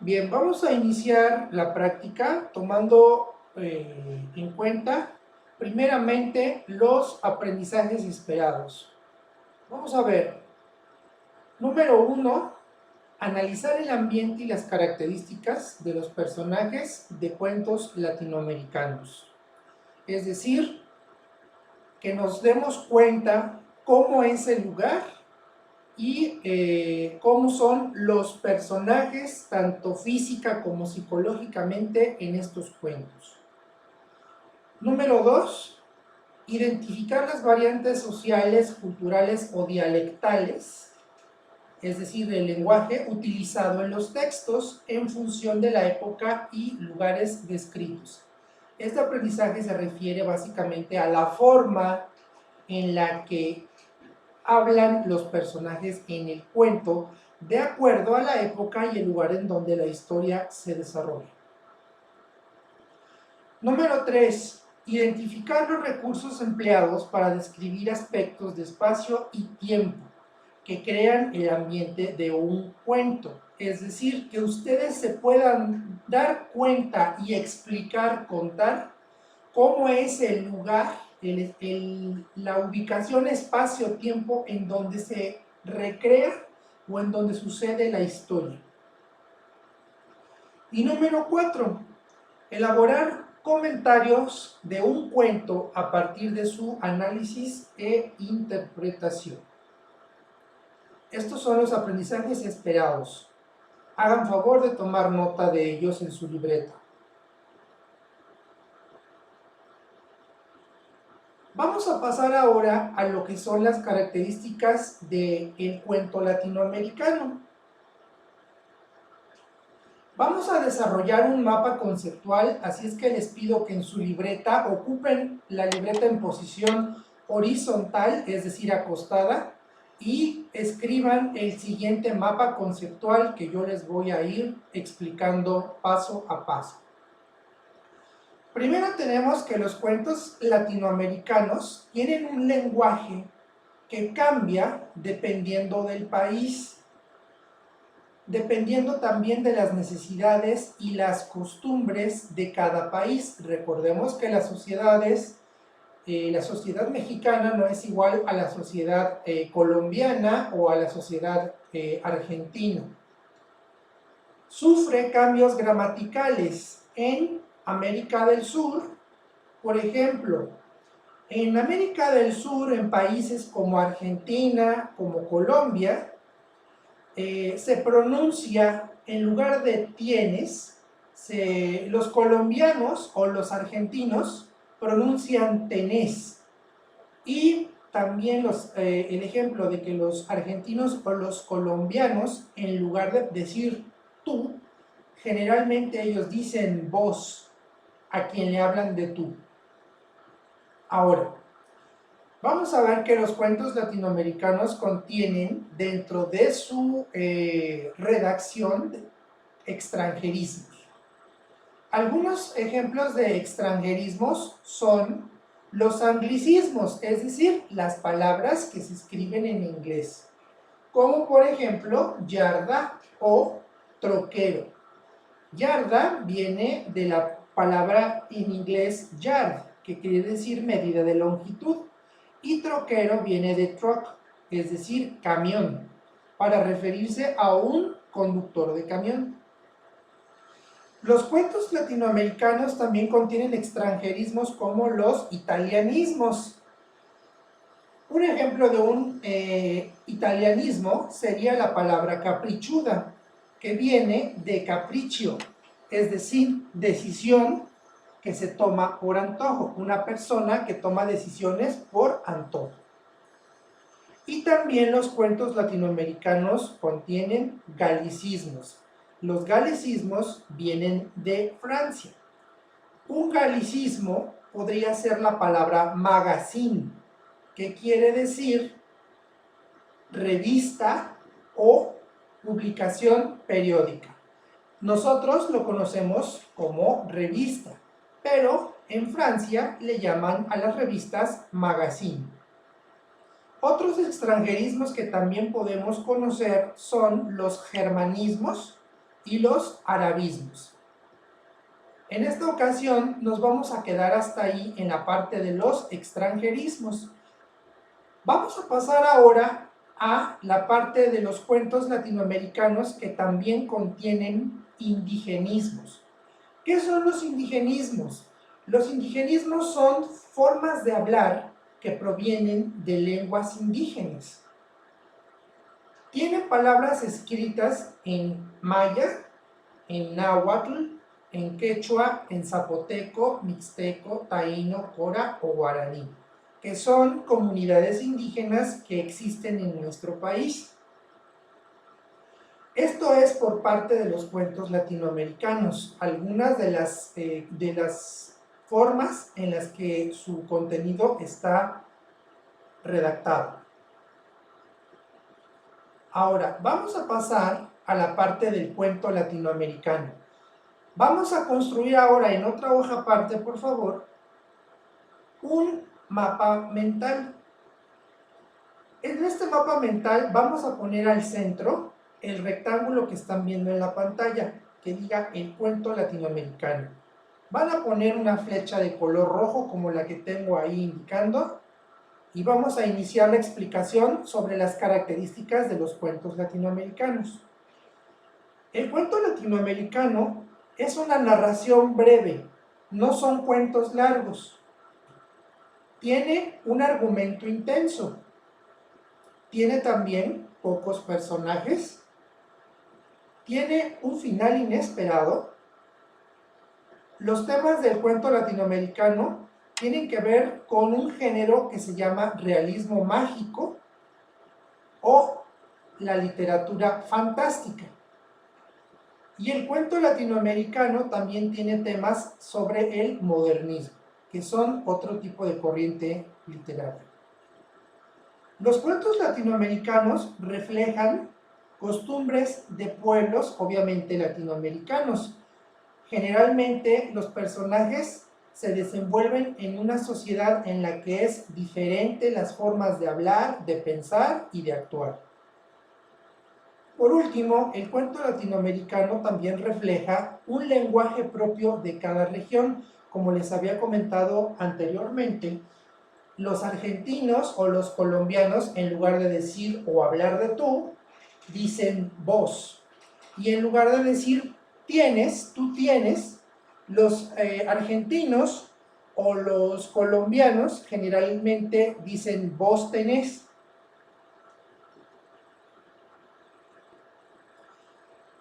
Bien, vamos a iniciar la práctica tomando en cuenta primeramente los aprendizajes esperados. Vamos a ver, número 1, analizar el ambiente y las características de los personajes de cuentos latinoamericanos. Es decir, que nos demos cuenta cómo es el lugar y cómo son los personajes, tanto física como psicológicamente, en estos cuentos. Número 2, identificar las variantes sociales, culturales o dialectales, es decir, el lenguaje utilizado en los textos en función de la época y lugares descritos. Este aprendizaje se refiere básicamente a la forma en la que hablan los personajes en el cuento de acuerdo a la época y el lugar en donde la historia se desarrolla. Número 3. Identificar los recursos empleados para describir aspectos de espacio y tiempo que crean el ambiente de un cuento. Es decir, que ustedes se puedan dar cuenta y explicar, contar cómo es el lugar, la ubicación espacio-tiempo en donde se recrea o en donde sucede la historia. Y número 4, elaborar comentarios de un cuento a partir de su análisis e interpretación. Estos son los aprendizajes esperados. Hagan favor de tomar nota de ellos en su libreta. Vamos a pasar ahora a lo que son las características del cuento latinoamericano. Vamos a desarrollar un mapa conceptual, así es que les pido que en su libreta ocupen la libreta en posición horizontal, es decir, acostada, y escriban el siguiente mapa conceptual que yo les voy a ir explicando paso a paso. Primero tenemos que los cuentos latinoamericanos tienen un lenguaje que cambia dependiendo del país, dependiendo también de las necesidades y las costumbres de cada país. Recordemos que la sociedad mexicana no es igual a la sociedad colombiana o a la sociedad argentina. Sufre cambios gramaticales en América del Sur. Por ejemplo, en América del Sur, en países como Argentina, como Colombia, se pronuncia, en lugar de tienes, los colombianos o los argentinos pronuncian tenés. Y también el ejemplo de que los argentinos o los colombianos, en lugar de decir tú, generalmente ellos dicen vos a quien le hablan de tú. Ahora, vamos a ver que los cuentos latinoamericanos contienen dentro de su redacción extranjerismos. Algunos ejemplos de extranjerismos son los anglicismos, es decir, las palabras que se escriben en inglés, como por ejemplo yarda o troquero. Yarda viene de la palabra en inglés yard, que quiere decir medida de longitud, y troquero viene de truck, es decir, camión, para referirse a un conductor de camión. Los cuentos latinoamericanos también contienen extranjerismos como los italianismos. Un ejemplo de un italianismo sería la palabra caprichuda, que viene de capriccio, es decir, decisión que se toma por antojo, una persona que toma decisiones por antojo. Y también los cuentos latinoamericanos contienen galicismos. Los galicismos vienen de Francia. Un galicismo podría ser la palabra magazine, que quiere decir revista o publicación periódica. Nosotros lo conocemos como revista, pero en Francia le llaman a las revistas magazine. Otros extranjerismos que también podemos conocer son los germanismos y los arabismos. En esta ocasión nos vamos a quedar hasta ahí en la parte de los extranjerismos. Vamos a pasar ahora a la parte de los cuentos latinoamericanos que también contienen indigenismos. ¿Qué son los indigenismos? Los indigenismos son formas de hablar que provienen de lenguas indígenas. Tienen palabras escritas en maya, en náhuatl, en quechua, en zapoteco, mixteco, taíno, cora o guaraní, que son comunidades indígenas que existen en nuestro país. Esto es por parte de los cuentos latinoamericanos, algunas de las formas en las que su contenido está redactado. Ahora, vamos a pasar a la parte del cuento latinoamericano. Vamos a construir ahora en otra hoja aparte, por favor, un mapa mental. En este mapa mental vamos a poner al centro el rectángulo que están viendo en la pantalla, que diga el cuento latinoamericano. Van a poner una flecha de color rojo como la que tengo ahí indicando y vamos a iniciar la explicación sobre las características de los cuentos latinoamericanos. El cuento latinoamericano es una narración breve, no son cuentos largos. Tiene un argumento intenso. Tiene también pocos personajes. Tiene un final inesperado. Los temas del cuento latinoamericano tienen que ver con un género que se llama realismo mágico o la literatura fantástica. Y el cuento latinoamericano también tiene temas sobre el modernismo, que son otro tipo de corriente literaria. Los cuentos latinoamericanos reflejan costumbres de pueblos, obviamente latinoamericanos. Generalmente los personajes se desenvuelven en una sociedad en la que es diferente las formas de hablar, de pensar y de actuar. Por último, el cuento latinoamericano también refleja un lenguaje propio de cada región. Como les había comentado anteriormente, los argentinos o los colombianos, en lugar de decir o hablar de tú, dicen vos. Y en lugar de decir tienes, tú tienes, los argentinos o los colombianos generalmente dicen vos tenés.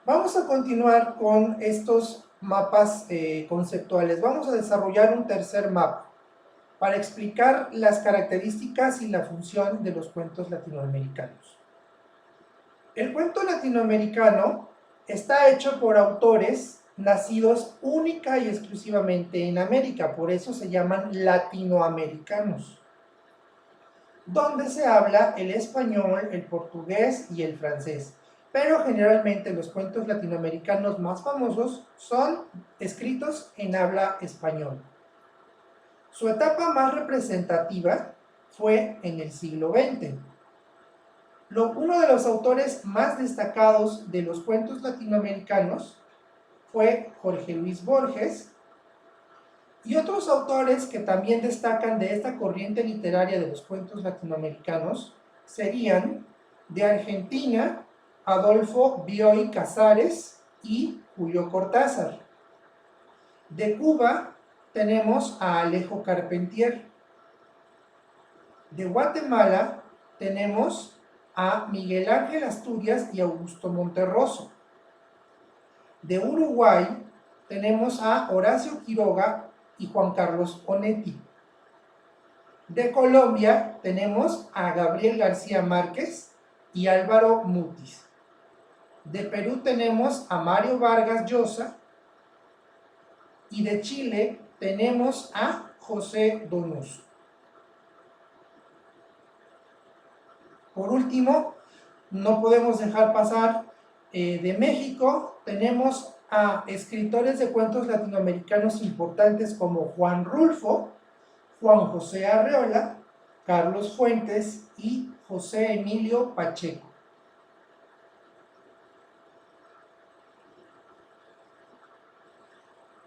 Vamos a continuar con estos mapas conceptuales. Vamos a desarrollar un tercer mapa para explicar las características y la función de los cuentos latinoamericanos. El cuento latinoamericano está hecho por autores nacidos única y exclusivamente en América, por eso se llaman latinoamericanos, donde se habla el español, el portugués y el francés. Pero generalmente los cuentos latinoamericanos más famosos son escritos en habla española. Su etapa más representativa fue en el siglo XX. Uno de los autores más destacados de los cuentos latinoamericanos fue Jorge Luis Borges, y otros autores que también destacan de esta corriente literaria de los cuentos latinoamericanos serían de Argentina, Adolfo Bioy Casares y Julio Cortázar. De Cuba tenemos a Alejo Carpentier. De Guatemala tenemos a Miguel Ángel Asturias y Augusto Monterroso. De Uruguay tenemos a Horacio Quiroga y Juan Carlos Onetti. De Colombia tenemos a Gabriel García Márquez y Álvaro Mutis. De Perú tenemos a Mario Vargas Llosa y de Chile tenemos a José Donoso. Por último, no podemos dejar pasar de México, tenemos a escritores de cuentos latinoamericanos importantes como Juan Rulfo, Juan José Arreola, Carlos Fuentes y José Emilio Pacheco.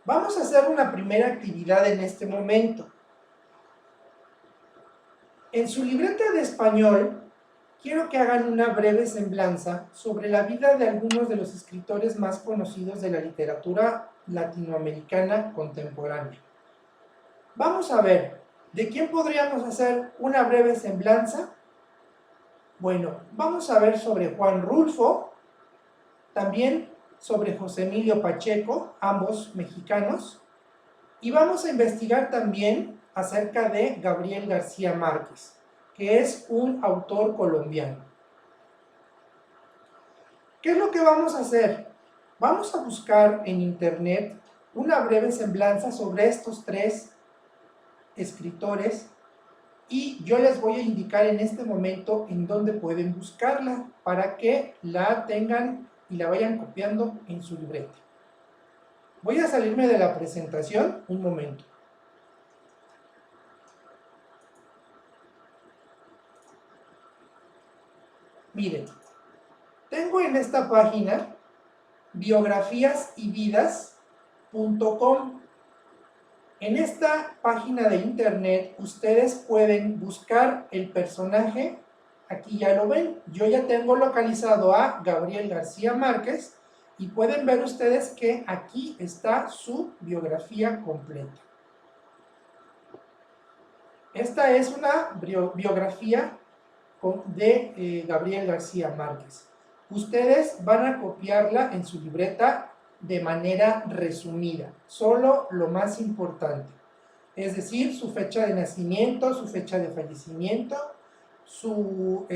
Vamos a hacer una primera actividad en este momento. En su libreta de español, quiero que hagan una breve semblanza sobre la vida de algunos de los escritores más conocidos de la literatura latinoamericana contemporánea. Vamos a ver, ¿de quién podríamos hacer una breve semblanza? Bueno, vamos a ver sobre Juan Rulfo, también sobre José Emilio Pacheco, ambos mexicanos, y vamos a investigar también acerca de Gabriel García Márquez, que es un autor colombiano. ¿Qué es lo que vamos a hacer? Vamos a buscar en internet una breve semblanza sobre estos tres escritores y yo les voy a indicar en este momento en dónde pueden buscarla para que la tengan y la vayan copiando en su libreta. Voy a salirme de la presentación un momento. Miren, tengo en esta página biografíasyvidas.com. En esta página de internet ustedes pueden buscar el personaje, aquí ya lo ven, yo ya tengo localizado a Gabriel García Márquez y pueden ver ustedes que aquí está su biografía completa. Esta es una biografía de Gabriel García Márquez. Ustedes van a copiarla en su libreta de manera resumida, solo lo más importante, es decir, su fecha de nacimiento, su fecha de fallecimiento, sus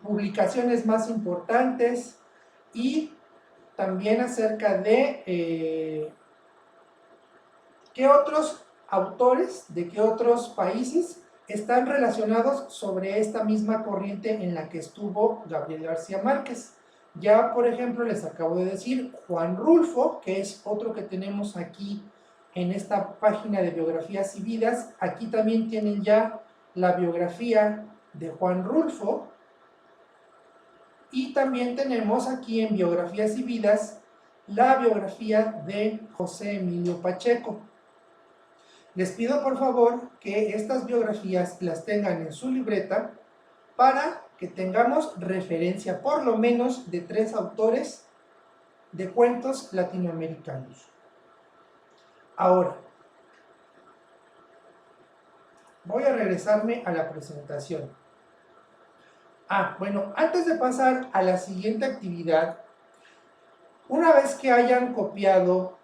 publicaciones más importantes y también acerca de qué otros autores, de qué otros países están relacionados sobre esta misma corriente en la que estuvo Gabriel García Márquez. Ya, por ejemplo, les acabo de decir Juan Rulfo, que es otro que tenemos aquí en esta página de biografías y vidas. Aquí también tienen ya la biografía de Juan Rulfo. Y también tenemos aquí en biografías y vidas la biografía de José Emilio Pacheco. Les pido por favor que estas biografías las tengan en su libreta para que tengamos referencia por lo menos de 3 autores de cuentos latinoamericanos. Ahora, voy a regresarme a la presentación. Bueno, antes de pasar a la siguiente actividad, una vez que hayan copiado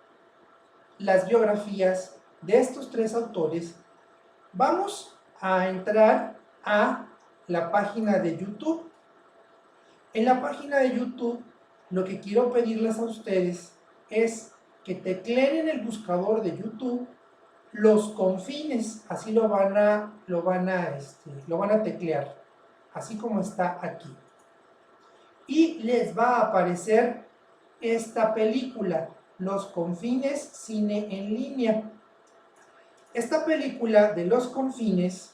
las biografías de estos 3 autores, vamos a entrar a la página de YouTube. En la página de YouTube, lo que quiero pedirles a ustedes es que tecleen en el buscador de YouTube Los Confines, así lo van a teclear, así como está aquí. Y les va a aparecer esta película, Los Confines Cine en Línea. Esta película de Los Confines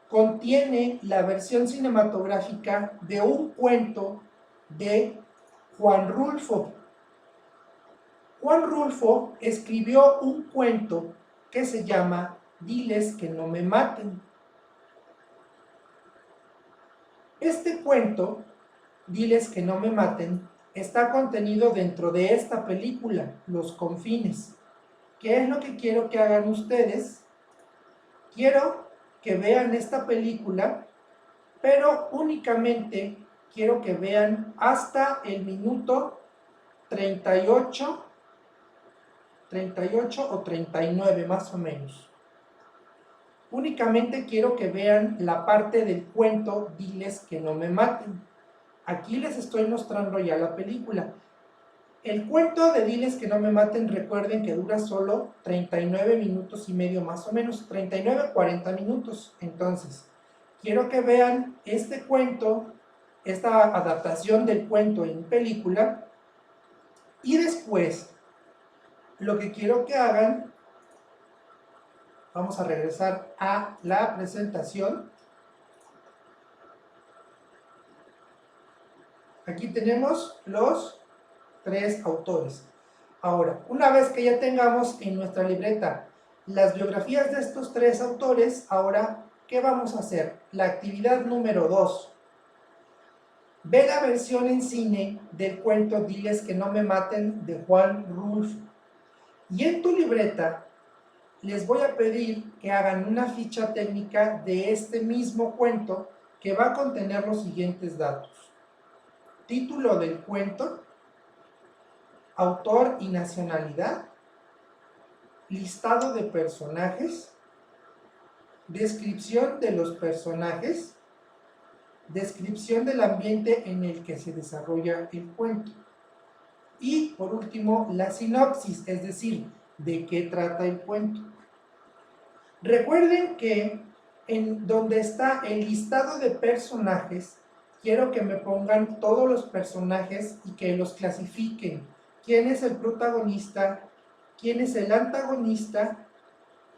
contiene la versión cinematográfica de un cuento de Juan Rulfo. Juan Rulfo escribió un cuento que se llama Diles que no me maten. Este cuento, Diles que no me maten, está contenido dentro de esta película, Los Confines. ¿Qué es lo que quiero que hagan ustedes? Quiero que vean esta película, pero únicamente quiero que vean hasta el minuto 38 o 39 más o menos. Únicamente quiero que vean la parte del cuento Diles que no me maten. Aquí les estoy mostrando ya la película. El cuento de Diles que no me maten, recuerden que dura solo 39 minutos y medio más o menos, 39-40 minutos. Entonces, quiero que vean este cuento, esta adaptación del cuento en película, y después, lo que quiero que hagan, vamos a regresar a la presentación. Aquí tenemos los 3 autores. Ahora, una vez que ya tengamos en nuestra libreta las biografías de estos tres autores, ahora, ¿qué vamos a hacer? La actividad número 2. Ve la versión en cine del cuento Diles que no me maten de Juan Rulfo. Y en tu libreta les voy a pedir que hagan una ficha técnica de este mismo cuento que va a contener los siguientes datos. Título del cuento, autor y nacionalidad, listado de personajes, descripción de los personajes, descripción del ambiente en el que se desarrolla el cuento. Y por último, la sinopsis, es decir, de qué trata el cuento. Recuerden que en donde está el listado de personajes, quiero que me pongan todos los personajes y que los clasifiquen. ¿Quién es el protagonista? ¿Quién es el antagonista?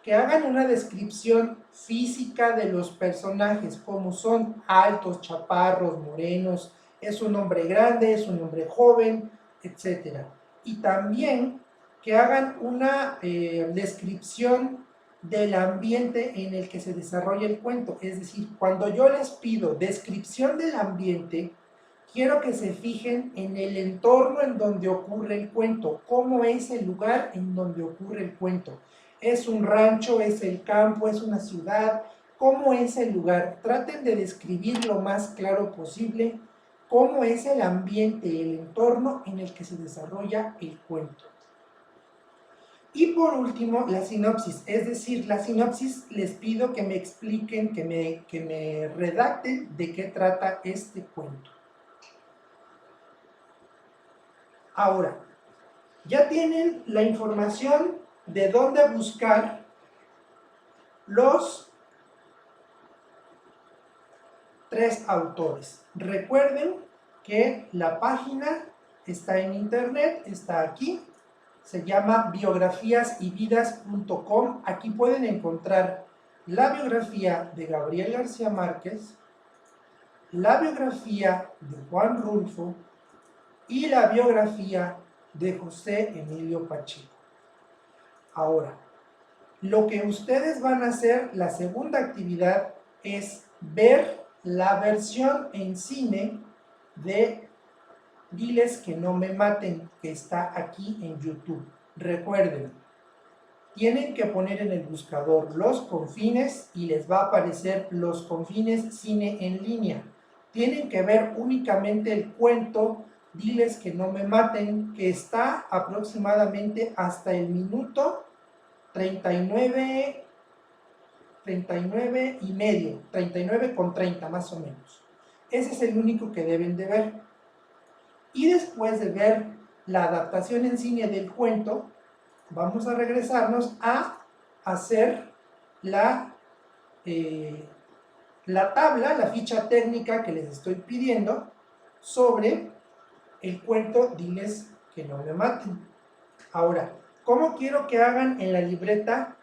Que hagan una descripción física de los personajes, como son altos, chaparros, morenos, es un hombre grande, es un hombre joven, etc. Y también que hagan una descripción del ambiente en el que se desarrolla el cuento. Es decir, cuando yo les pido descripción del ambiente, quiero que se fijen en el entorno en donde ocurre el cuento, cómo es el lugar en donde ocurre el cuento. ¿Es un rancho? ¿Es el campo? ¿Es una ciudad? ¿Cómo es el lugar? Traten de describir lo más claro posible cómo es el ambiente, el entorno en el que se desarrolla el cuento. Y por último, la sinopsis, es decir, la sinopsis les pido que me expliquen, que me redacten de qué trata este cuento. Ahora, ya tienen la información de dónde buscar los tres autores. Recuerden que la página está en internet, está aquí, se llama biografiasyvidas.com. Aquí pueden encontrar la biografía de Gabriel García Márquez, la biografía de Juan Rulfo y la biografía de José Emilio Pacheco. Ahora, lo que ustedes van a hacer, la segunda actividad, es ver la versión en cine de Diles que no me maten, que está aquí en YouTube. Recuerden, tienen que poner en el buscador Los Confines y les va a aparecer Los Confines Cine en Línea. Tienen que ver únicamente el cuento Diles que no me maten, que está aproximadamente hasta el minuto 39 y medio, 39:30 más o menos. Ese es el único que deben de ver. Y después de ver la adaptación en cine del cuento, vamos a regresarnos a hacer la tabla, la ficha técnica que les estoy pidiendo sobre el cuento Diles que no me maten. Ahora, ¿cómo quiero que hagan en la libreta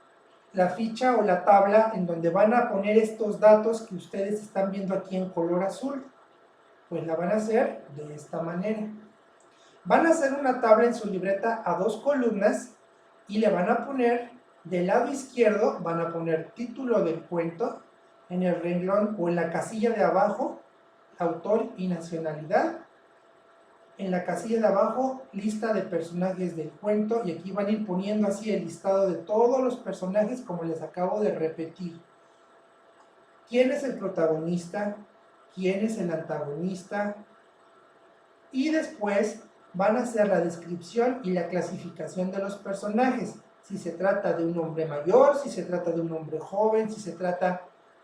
la ficha o la tabla en donde van a poner estos datos que ustedes están viendo aquí en color azul? Pues la van a hacer de esta manera. Van a hacer una tabla en su libreta a 2 columnas y le van a poner del lado izquierdo, van a poner título del cuento, en el renglón o en la casilla de abajo, autor y nacionalidad. En la casilla de abajo, lista de personajes del cuento, y aquí van a ir poniendo así el listado de todos los personajes como les acabo de repetir. ¿Quién es el protagonista? ¿Quién es el antagonista? Y después van a hacer la descripción y la clasificación de los personajes. Si se trata de un hombre mayor, si se trata de un hombre joven, si se trata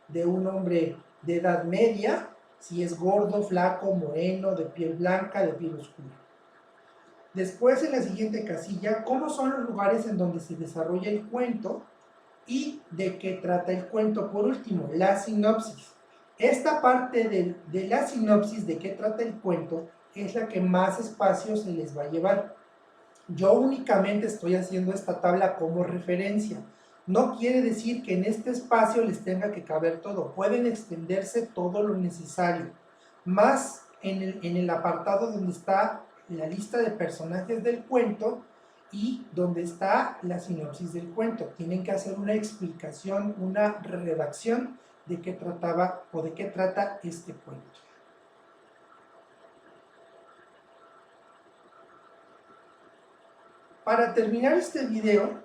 de un hombre de edad media, si es gordo, flaco, moreno, de piel blanca, de piel oscura. Después, en la siguiente casilla, cómo son los lugares en donde se desarrolla el cuento y de qué trata el cuento. Por último, la sinopsis. Esta parte de la sinopsis, de qué trata el cuento, es la que más espacio se les va a llevar. Yo únicamente estoy haciendo esta tabla como referencia. No quiere decir que en este espacio les tenga que caber todo. Pueden extenderse todo lo necesario. Más en el apartado donde está la lista de personajes del cuento y donde está la sinopsis del cuento. Tienen que hacer una explicación, una redacción de qué trataba o de qué trata este cuento. Para terminar este video,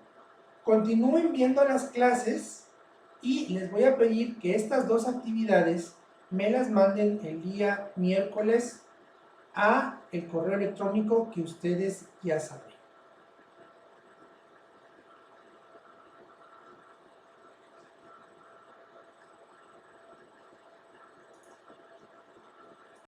continúen viendo las clases y les voy a pedir que estas dos actividades me las manden el día miércoles a el correo electrónico que ustedes ya saben.